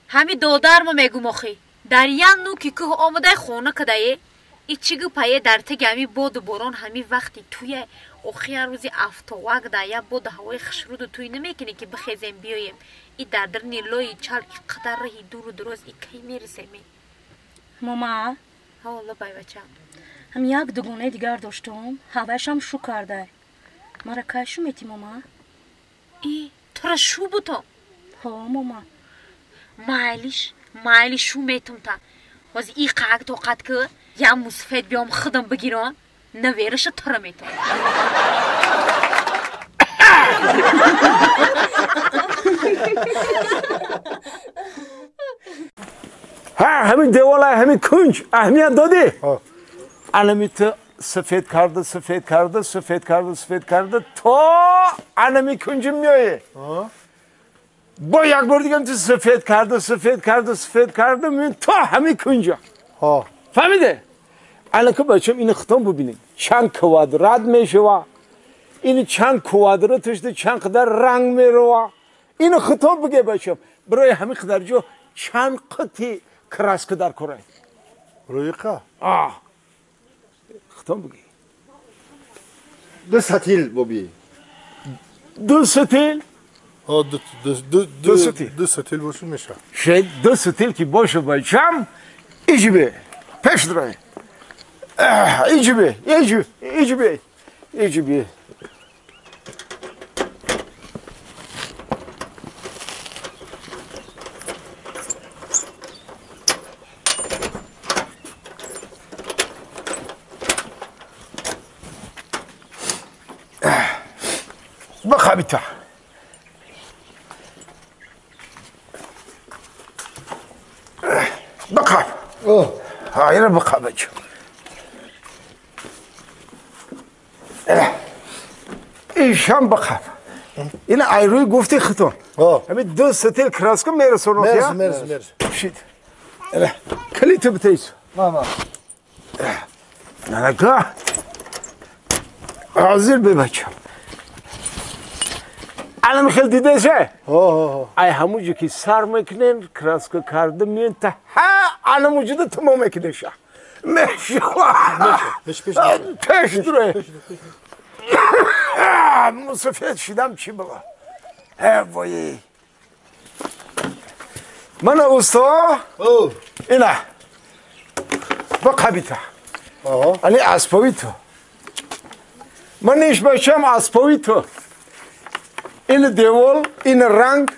همی دودرمو میگم آخی در یان نو که که آمده خونه کدایه ای چیگو پایه در تگمی بود برون همی وقتی توی آخی روزی افتاوک دایه بود هوای خشرود توی نمیکنی که بخیزیم بیایم ای در در نیلوی چال قدر رهی دور و دروز ای کی میرسیم ماما ها والله بای بچم هم یک دگونه دیگر داشتم هوایشم شو کرده مرا که شو میتی ماما ای تو را شو بودم ها ماما مایلی شو میتم تا وز ای قاق توقت که یا مصفید بیام خودم بگیرم نویرش تو را میتم ها همین دیواله همین کنج اهمیت دادی انمی تو سفید کرده تا انمی کنج میایه با یک بار دیگه تو سفید کرده من تا همین کنجا فهمیده؟ الان که بچم این ختم ببینید چند کوادرات میشه این چند کوادراتش ده چند قدر رنگ میره این ختم بگه بچم برای همین قدر جو چند قطعی کراسک در کره روی که؟ ختم بگی دو ستیل بابی دو ستیل؟ دو ستیل باشه میشه شاید دو ستیل که باشه بچم ایجی به پیش درای ایجی به بخابیتا بخاب اینو بخاب بچم ایشان بخاب این ایروی گفتی خطون همین دو ستیل کراسکو میرسونه مرز شید کلیتو بتاییسو ماما نگاه حاضر ببچم الان خیلی دیده شه ای همونجا که سر میکنین کراسکو کرده میین تا الان موجوده تمام میکنه شه میشه پیش داره مصفیت شیدم چی بگم وای من اوستا اینه با قبیته یعنی اسبابی تو من نیش باشم اسبابی تو این دیوال این رنگ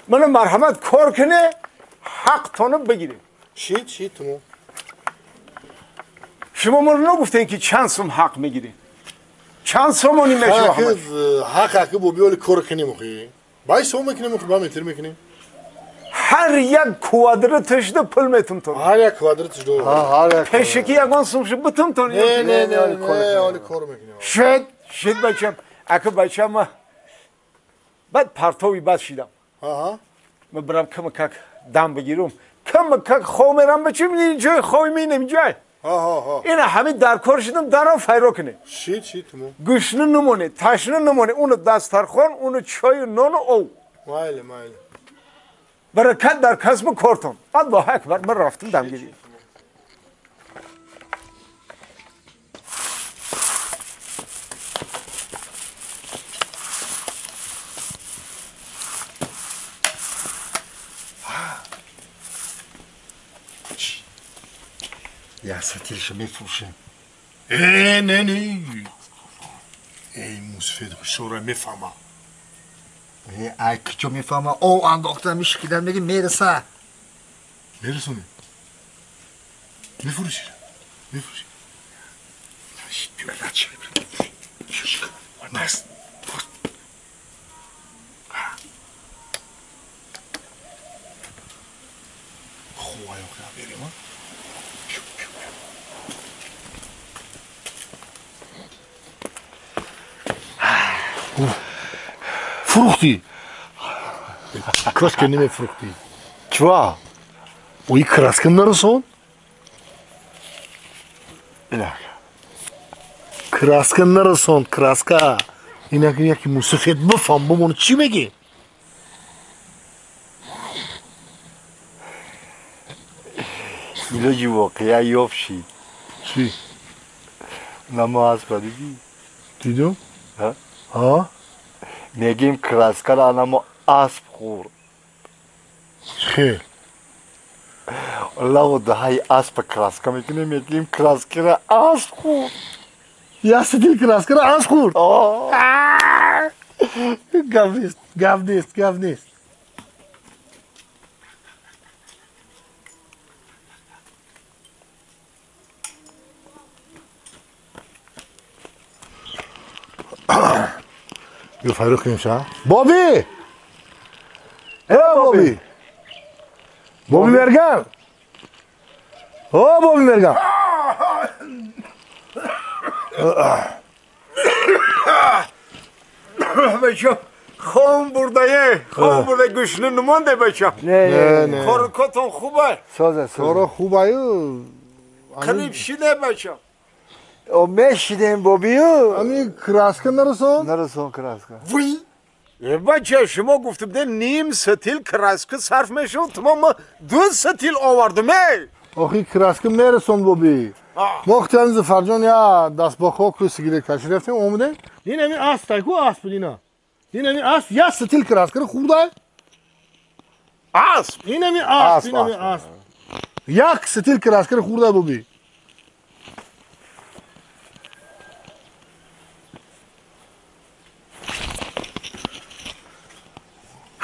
من مرحمت کار کنه حق تانو بگیریم چی تو شما من نگفتین که چند سوم حق میگیرین چند سومونی میشه حق که بابی ولی کار کنیم اخی بای سوم میکنیم اخی با میتر میکنیم هر یک کوادراتش ده پل میتون تو هر یک کوادراتش دو پیشکی یکان سومش بتون تو نه ولی کار میکنیم شد بچم اگه بچم بعد پرتوی بد شیدم من برم کمکک دم بگیرم کمکک خو میرم بچم این جای خوی مینم جای این همین در کار شدم درم فیرو کنه چی تو گشنه نمونه تشنه نمونه اونو دسترخوان اونو چای نان او مایل برکت در کسب کارتون الله اکبر من رفتم دم گیری یا ستیلشو میفروشیم نه ای موسفید شورا میفهمه ای کجا میفهمه او انداخته میشکیدن میگه میرسونه میفروشی بیبرد چی نست خواه یا بریم فروختی کاش که نمی فروختی چرا؟ اوی کراسکن نرسون؟ کراسکن نرسون کراسکا اینه که یکی موسیقیت بفهم بمونه چی میگی؟ ایلاجی واقعا یافشی چی؟ نما اسب دیدی؟ دیدم؟ ها؟ ها؟ میگیم کراسکر انما اسب خورد خیر الله و دهای اسب کراسکر میکنه میگیم کراسکر اسب خورد یا ستیل کراسکر از خورد گف نیست بیا فروخ کنیم بابی ای بابی بابی مرگم بابی مرگم بچه خون برده گوشنه نمانده بچه نه کارکاتون خوبه سارا خوبه قریب شده بچه او میشیدیم بابیو امی کراسکر نرسون کراسکر وی بچه شما گفته بده نیم ستیل کراسکر صرف میشون تمام 2 ستیل آوردم آخی کراسکر نرسون بابی ما اختیار زفرجان یا دست با خوک سگیره کشی رفتیم اومده این امی اسب تایکو اسب دینا این امی اسب یا ستیل کراسکر خورده اسب این امی اسب یک ستیل کراسکر خورده بابی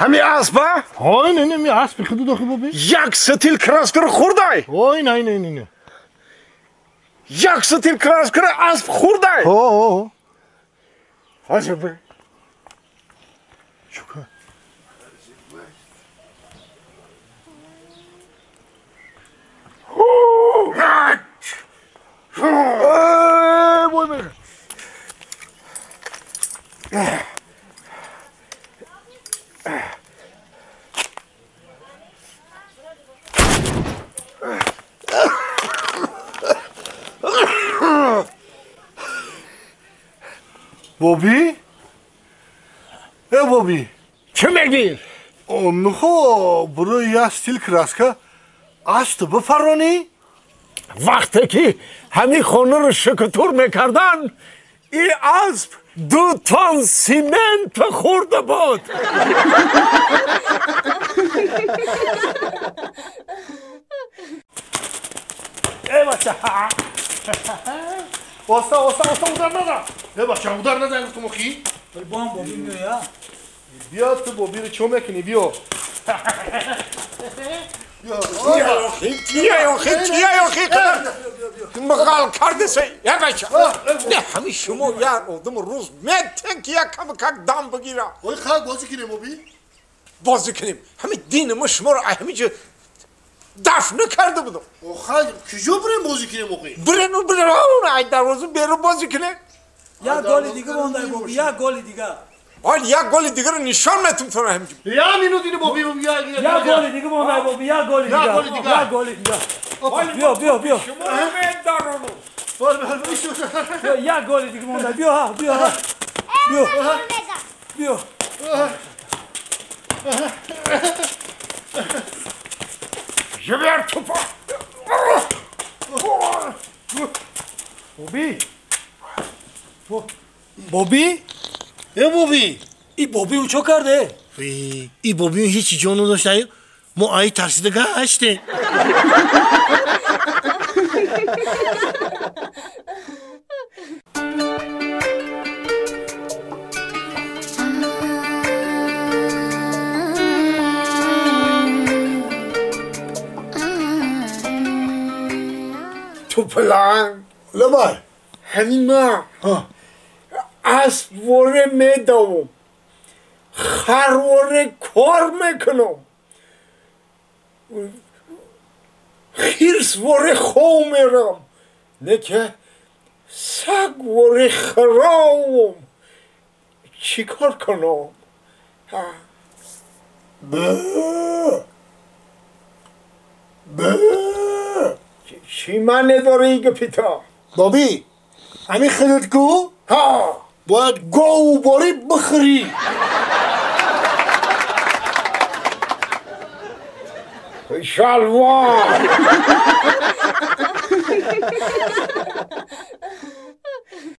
همین اسبه؟ های نه می اسب خودو داخل بابی یک ستیل کراسکر خورده های نه یک ستیل کراسکر اسب خورده ها عجبه شکر بابی؟ بابی چه میگی؟ نخو برو یا ستیل کراسکر اسب بفرانی وقتی که همین خانه رو شکتور میکردن این اسب 2 تن سیمنت خورده بود ای بچه واسه udar نزن ای بچه udar نزن تو مخی با هم بابی میاد بیا تو بابی رو چو میکنی بیا چیه آخی مقال کرده سی یا بچه نه همین شما یه آدم روز میتن که یک دام بگیره اوی خواهد بازی کنیم بابی بازی کنیم همین دین ما شما رو همینجا دفن کرده بودم خواهد کجا بریم بازی کنیم موقعی برن اون ای دروازه بیرو بازی کنه یک گل دیگه مونده بابی یک گل دیگه حال یک گل دیگه رو نشان میتونم تو همینجا یا مینو دینه بابی یک گل دیگه مونده بابی یک گل دیگه بیا شما رو میدارونو یک گل دیگه مونده بیا جبر توپا بابی ای بابی این بابی او چو کرده؟ ای بابی هیچی جانو داشته ما ای ترسیده گشته تو پلان لبای همین ما اسب وره میدوم خر وره کار میکنم خیرس وره خو میرم نه که سگ وره خراوم چی کار کنم چی معنی داره ایگه پیتا بابی همین خودت گو ها باید گو باری بخری شلوار